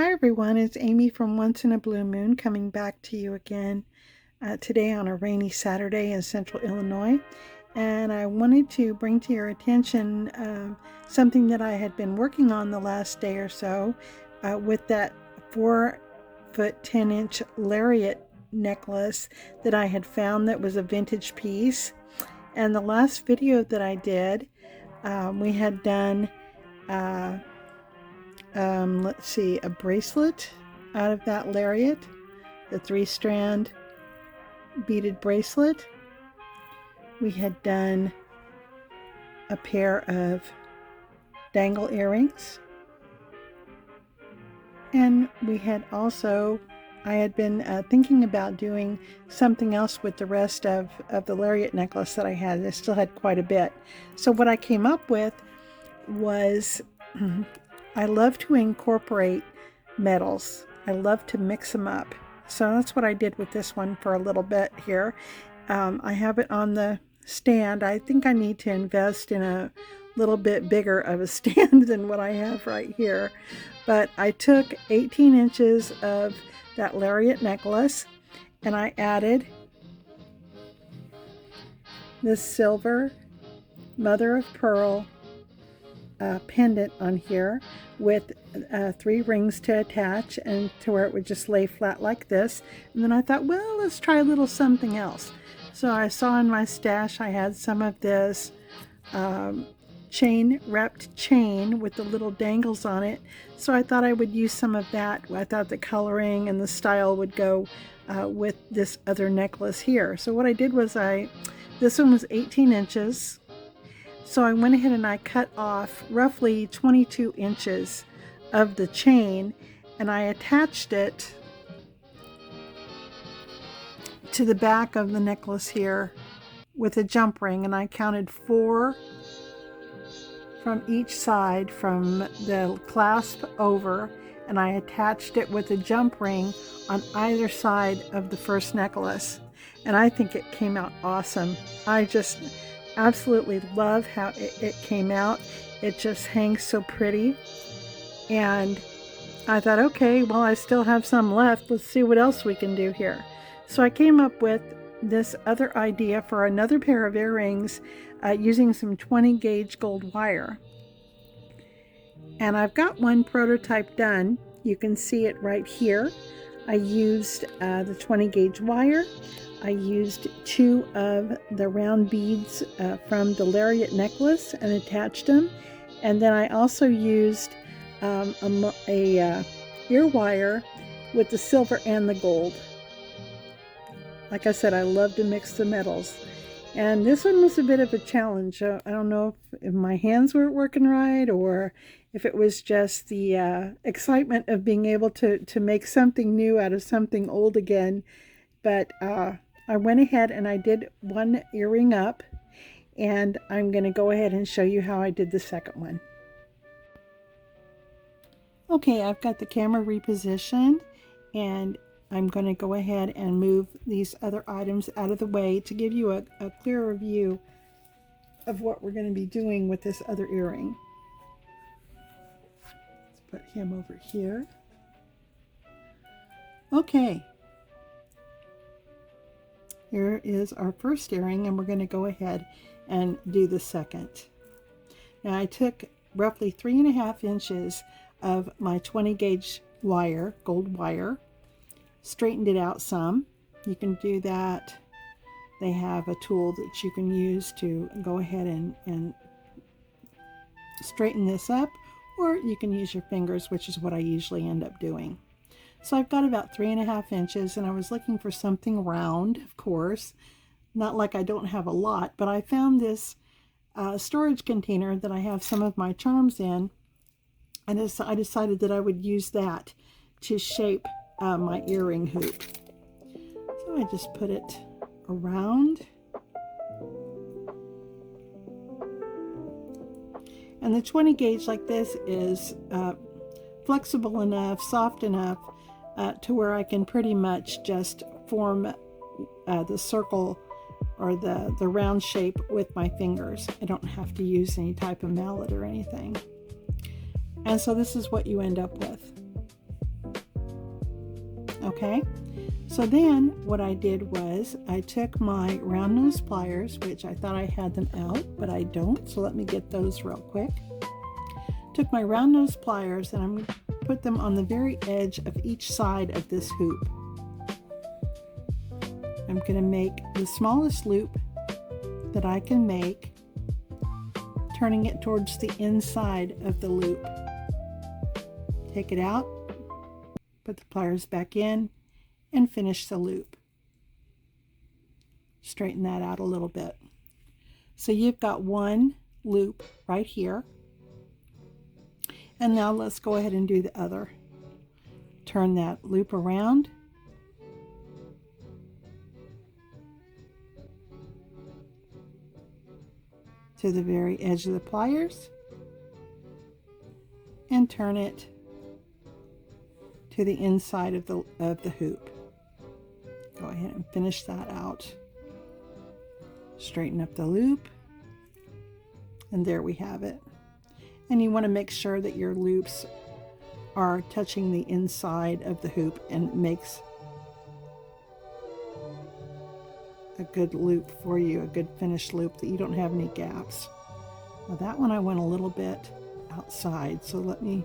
Hi everyone, it's Amy from Once in a Blue Moon coming back to you again today on a rainy Saturday in central Illinois. And I wanted to bring to your attention something that I had been working on the last day or so with that 4-foot 10-inch lariat necklace that I had found that was a vintage piece. And the last video that I did, we had done let's see, a bracelet out of that lariat, the 3-strand beaded bracelet. We had done a pair of dangle earrings, and we had also, I had been thinking about doing something else with the rest of the lariat necklace that I had. I still had quite a bit. So what I came up with was I love to incorporate metals. I love to mix them up. So that's what I did with this one for a little bit here. I have it on the stand. I think I need to invest in a little bit bigger of a stand than what I have right here. But I took 18 inches of that lariat necklace and I added this silver mother of pearl pendant on here with 3 rings to attach and to where it would just lay flat like this. And then I thought, well, let's try a little something else. So I saw in my stash I had some of this wrapped chain with the little dangles on it. So I thought I would use some of that. I thought the coloring and the style would go with this other necklace here. So what I did was this one was 18 inches. So I went ahead and I cut off roughly 22 inches of the chain and I attached it to the back of the necklace here with a jump ring, and I counted 4 from each side from the clasp over, and I attached it with a jump ring on either side of the first necklace, and I think it came out awesome. I just absolutely love how it came out. It just hangs so pretty. And I thought, okay, well, I still have some left. Let's see what else we can do here. So I came up with this other idea for another pair of earrings using some 20 gauge gold wire. And I've got one prototype done. You can see it right here. I used the 20 gauge wire. I used 2 of the round beads from the lariat necklace and attached them. And then I also used a ear wire with the silver and the gold. Like I said, I love to mix the metals. And this one was a bit of a challenge. I don't know if my hands weren't working right or if it was just the excitement of being able to make something new out of something old again. But I went ahead and I did one earring up, and I'm going to go ahead and show you how I did the second one. Okay, I've got the camera repositioned, and I'm going to go ahead and move these other items out of the way to give you a clearer view of what we're going to be doing with this other earring. Let's put him over here. Okay. Here is our first earring, and we're going to go ahead and do the second. Now I took roughly 3.5 inches of my 20 gauge wire, gold wire, straightened it out some. You can do that. They have a tool that you can use to go ahead and straighten this up, or you can use your fingers, which is what I usually end up doing. So I've got about 3.5 inches, and I was looking for something round, of course. Not like I don't have a lot, but I found this storage container that I have some of my charms in, and I decided that I would use that to shape my earring hoop. So I just put it around. And the 20 gauge like this is flexible enough, soft enough to where I can pretty much just form the circle or the round shape with my fingers. I don't have to use any type of mallet or anything. And so this is what you end up with. Okay, so then what I did was I took my round nose pliers, which I thought I had them out, but I don't, so let me get those real quick. Took my round nose pliers and I'm going to put them on the very edge of each side of this hoop. I'm going to make the smallest loop that I can make, turning it towards the inside of the loop. Take it out, put the pliers back in, and finish the loop. Straighten that out a little bit. So you've got one loop right here. And now let's go ahead and do the other. Turn that loop around. To the very edge of the pliers. And turn it to the inside of the hoop. Go ahead and finish that out. Straighten up the loop. And there we have it. And you want to make sure that your loops are touching the inside of the hoop and makes a good loop for you, a good finished loop that you don't have any gaps. Now that one I went a little bit outside, so let me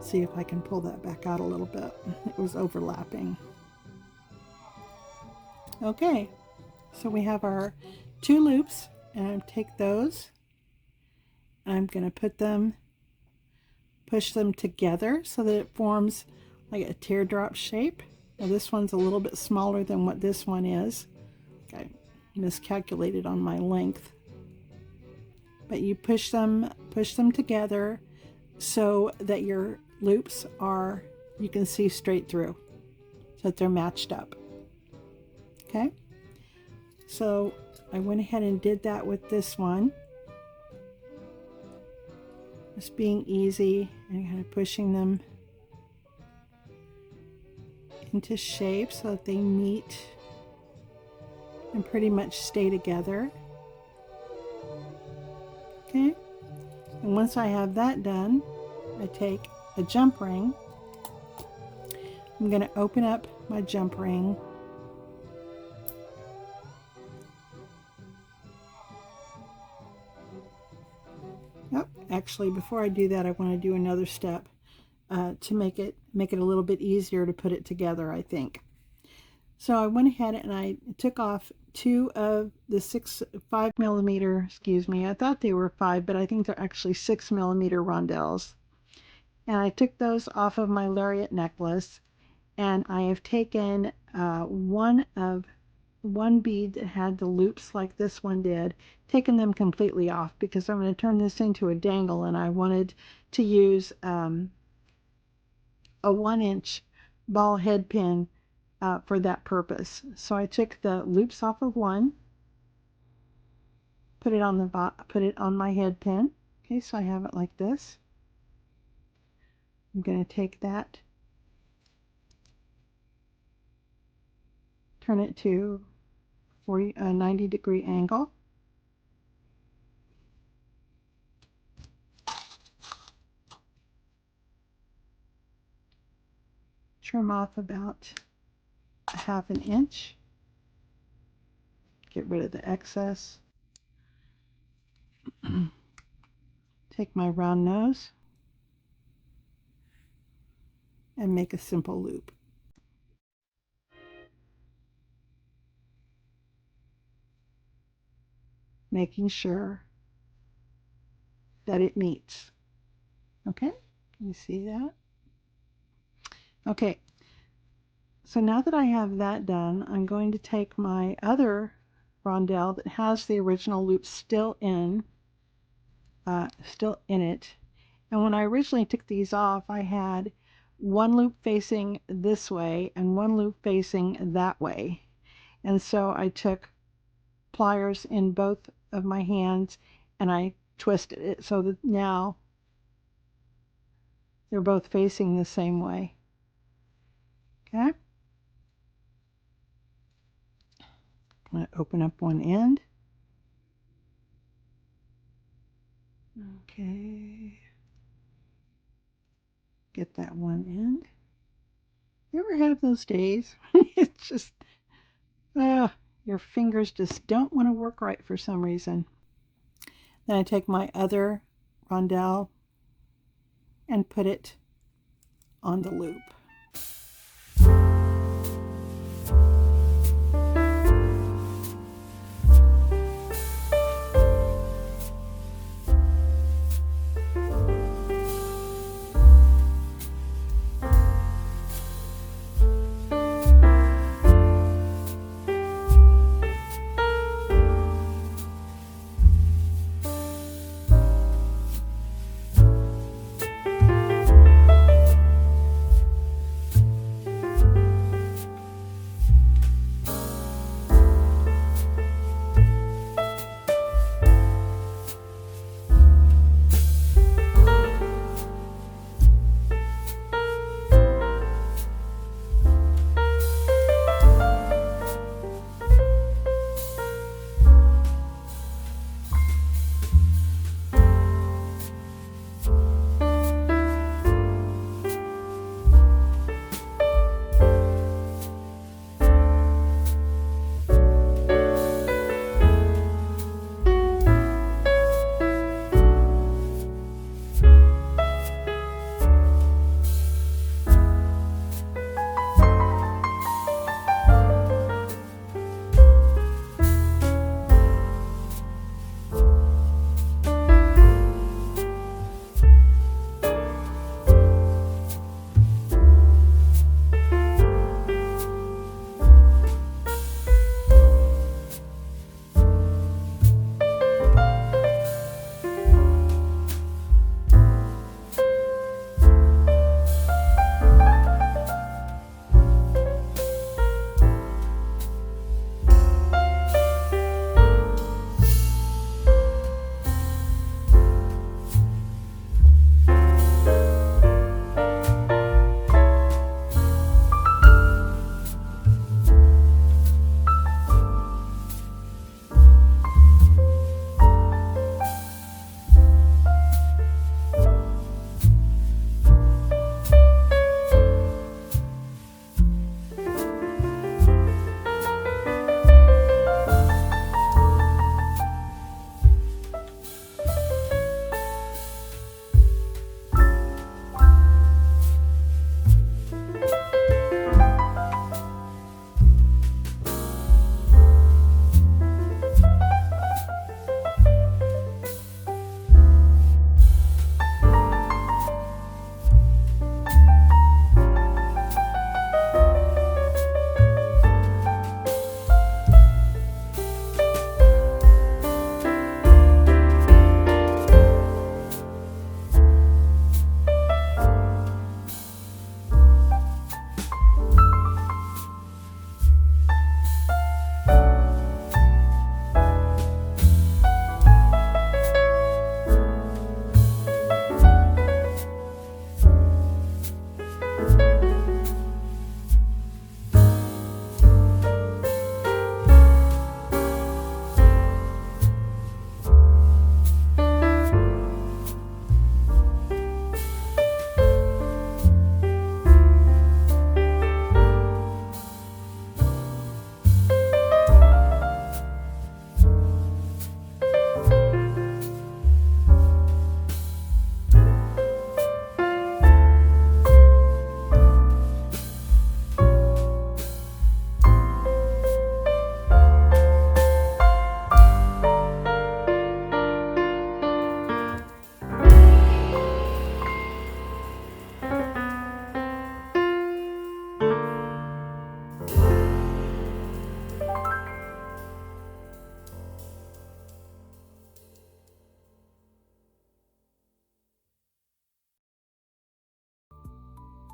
see if I can pull that back out a little bit. It was overlapping. Okay, so we have our two loops, and I take those. I'm going to push them together so that it forms like a teardrop shape. Now this one's a little bit smaller than what this one is. I miscalculated on my length. But you push them together so that your loops are, you can see straight through, so that they're matched up. Okay, so I went ahead and did that with this one. Just being easy and kind of pushing them into shape so that they meet and pretty much stay together. Okay, and once I have that done, I take a jump ring. I'm going to open up my jump ring. Oh, actually, before I do that, I want to do another step to make it a little bit easier to put it together, I think. So I went ahead and I took off two of the 5 millimeter, excuse me, I thought they were 5, but I think they're actually 6 millimeter rondelles. And I took those off of my lariat necklace, and I have taken one bead that had the loops like this one did, taken them completely off because I'm going to turn this into a dangle, and I wanted to use a 1-inch ball head pin for that purpose. So I took the loops off of one, put it on my head pin. Okay, so I have it like this. I'm going to take that, turn it to a 90-degree angle. Trim off about a 1/2 inch. Get rid of the excess. Take my round nose and make a simple loop. Making sure that it meets. Okay, you see that? Okay, so now that I have that done, I'm going to take my other rondelle that has the original loop still in it. And when I originally took these off, I had one loop facing this way and one loop facing that way. And so I took pliers in both of my hands and I twisted it so that now they're both facing the same way. Okay. I'm going to open up one end. Okay. Get that one end. You ever have those days? It's just, your fingers just don't want to work right for some reason. Then I take my other rondelle and put it on the loop.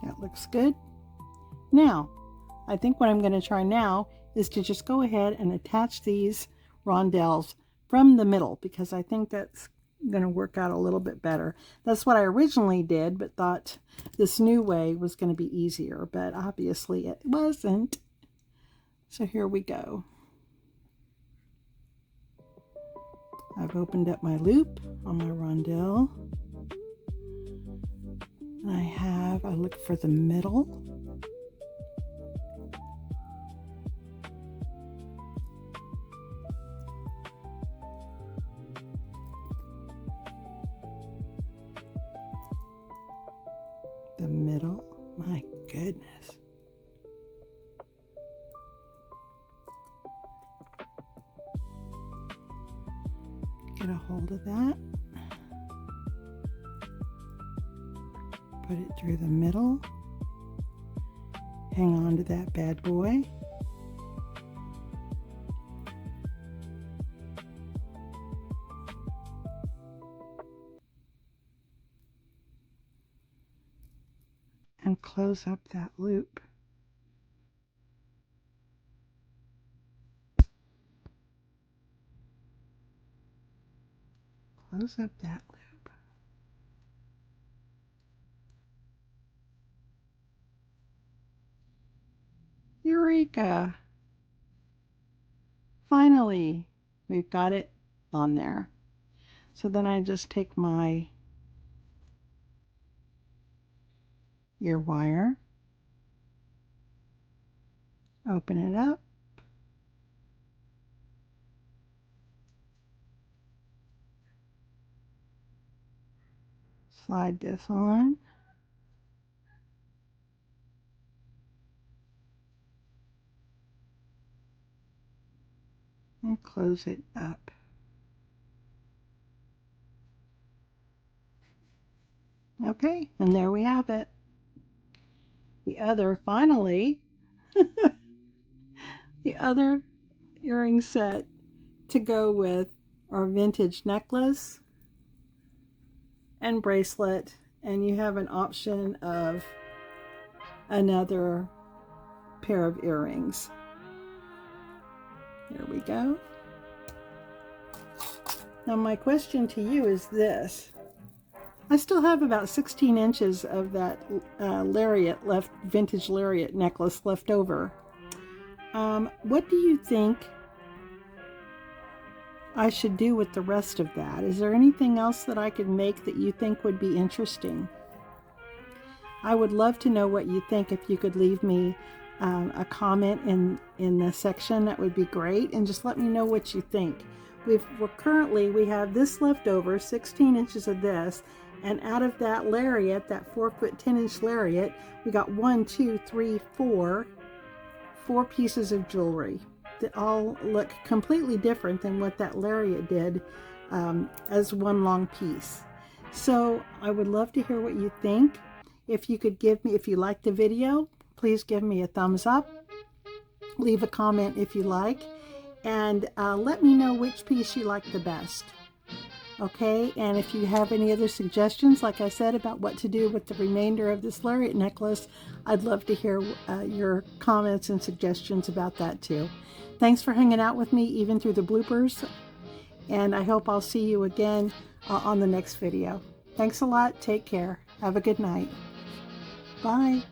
That looks good. Now, I think what I'm going to try now is to just go ahead and attach these rondelles from the middle, because I think that's going to work out a little bit better. That's what I originally did, but thought this new way was going to be easier, but obviously it wasn't. So here we go. I've opened up my loop on my rondelle. And I look for the middle. the middle. My goodness. Get a hold of that. Put it through the middle. Hang on to that bad boy. And close up that loop. Close up that loop. Eureka! Finally, we've got it on there. So then I just take my ear wire, open it up, slide this on, and close it up. Okay, and there we have it. The other, finally, the other earring set to go with our vintage necklace and bracelet, and you have an option of another pair of earrings. There we go. Now my question to you is this. I still have about 16 inches of that lariat left, vintage lariat necklace left over. What do you think I should do with the rest of that? Is there anything else that I could make that you think would be interesting? I would love to know what you think. If you could leave me a comment in the section, that would be great, and just let me know what you think. We have this left over, 16 inches of this, and out of that lariat, that 4-foot 10-inch lariat, we got 4 pieces of jewelry that all look completely different than what that lariat did as one long piece. So I would love to hear what you think. If you could give me, if you like the video, please give me a thumbs up. Leave a comment if you like, and let me know which piece you like the best. Okay, and if you have any other suggestions, like I said, about what to do with the remainder of this lariat necklace, I'd love to hear your comments and suggestions about that too. Thanks for hanging out with me even through the bloopers, and I hope I'll see you again on the next video. Thanks a lot. Take care. Have a good night. Bye.